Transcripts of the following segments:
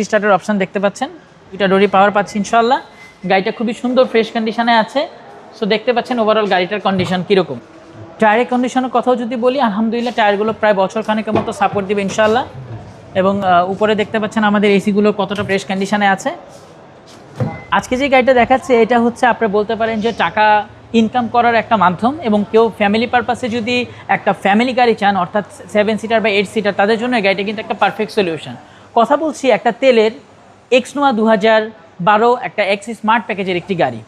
স্টার্টের option দেখতে পাচ্ছেন, দুইটা ডোরি পাওয়ার পাচ্ছি ইনশাআল্লাহ। গাড়িটা খুবই সুন্দর ফ্রেশ কন্ডিশনে আছে। সো দেখতে পাচ্ছেন ওভারঅল গাড়িটার কন্ডিশন কীরকম। টায়ারের কন্ডিশনের কথাও যদি বলি, আলহামদুলিল্লাহ টায়ারগুলো প্রায় বছর খানেকের মতো সাপোর্ট দিবে ইনশাআল্লাহ। এবং উপরে দেখতে পাচ্ছেন আমাদের এসিগুলো কতটা ফ্রেশ কন্ডিশনে আছে। আজকে যে গাড়িটা দেখাচ্ছে এটা হচ্ছে আপনি বলতে পারেন যে টাকা ইনকাম করার একটা মাধ্যম, এবং কেউ ফ্যামিলি পারপাসে যদি একটা ফ্যামিলি গাড়ি চান, অর্থাৎ 7 সিটার বা 8 সিটার, তাদের জন্য এই গাড়িটা কিন্তু একটা পারফেক্ট সলিউশন। কথা বলছি একটা তেলের এক্সনোয়া 2012 একটা এক্স স্মার্ট প্যাকেজের একটি গাড়ি।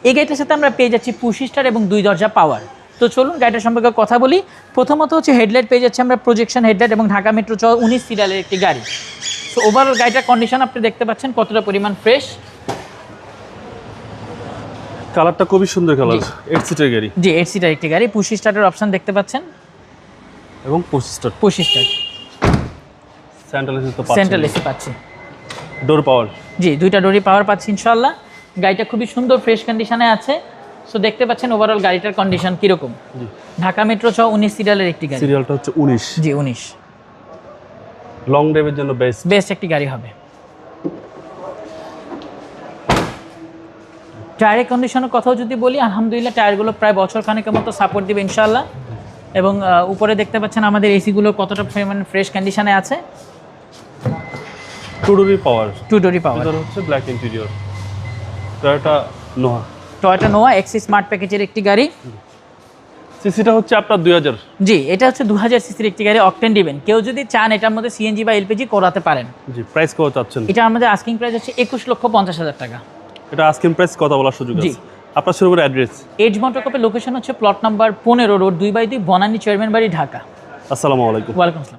এই গাড়িটার সাথে আমরা পেয়ে যাচ্ছি পুশ স্টার এবং 2 দরজা পাওয়ার। তো চলুন গাড়িটার সম্পর্কে কথা বলি। প্রথমত হচ্ছে হেডলাইট পেয়ে যাচ্ছে আমরা প্রজেকশন হেডলাইট, এবং ঢাকা মেট্রো 19 সিরিয়ালের একটি গাড়ি। তো ওভারঅল গাড়িটার কন্ডিশন আপনি দেখতে পাচ্ছেন কতটা পরিমাণ ফ্রেশ। কালারটা খুবই সুন্দর কালার, 8 সিটার গাড়ি। জি 8 সিটার একটি গাড়ি, পুশ স্টার্টের অপশন দেখতে পাচ্ছেন এবং push start. Push start, central AC তো পাচ্ছেন, সেন্ট্রাল এসি পাচ্ছি। ডোর পাওয়ার। জি দুইটা ডোরি পাওয়ার পাচ্ছি ইনশাআল্লাহ। গাড়িটা খুবই সুন্দর ফ্রেশ কন্ডিশনে আছে। সো দেখতে পাচ্ছেন ওভারঅল গাড়িটার কন্ডিশন কীরকম। জি ঢাকা মেট্রো 19 সিরিয়ালের একটি গাড়ি। সিরিয়ালটা হচ্ছে 19। জি 19, লং ড্রাইভের জন্য বেস্ট একটি গাড়ি হবে। টায়ারের কন্ডিশনের কথাও যদি বলি, আলহামদুলিল্লাহ টায়ারগুলো প্রায় বছর খানেকের মতো সাপোর্ট দিবে ইনশাআল্লাহ। এবং উপরে দেখতে পাচ্ছেন আমাদের এসিগুলো কতটা পরিমাণ ফ্রেশ কন্ডিশনে আছে। 2 ডোরি পাওয়ার। 2 ডোরি পাওয়ার, এটা হচ্ছে black interior. Toyota Noha. Toyota নোয়া এক্স স্মার্ট প্যাকেজের একটি গাড়ি। সিসিটা হচ্ছে আপনার 2000। জি এটা হচ্ছে 2000 সিসির একটি গাড়ি, অকটেন ডিভেন। কেউ যদি চান এটার মধ্যে সিএনজি বা এলপিজি করাতে পারেন। জি প্রাইস কত চাচ্ছেন? এটা আমাদের আস্কিং প্রাইস হচ্ছে 21,50,000 টাকা। এটা আস্কিং প্রাইস কথা বলার সুযোগ জি। আছে। আপনার শুরু করে অ্যাড্রেস। এজ মোটরকপের লোকেশন হচ্ছে plot number 15 road 2/2 Banani chairman বাড়ি, ঢাকা। আসসালামু আলাইকুম। ওয়ালাইকুম আসসালাম।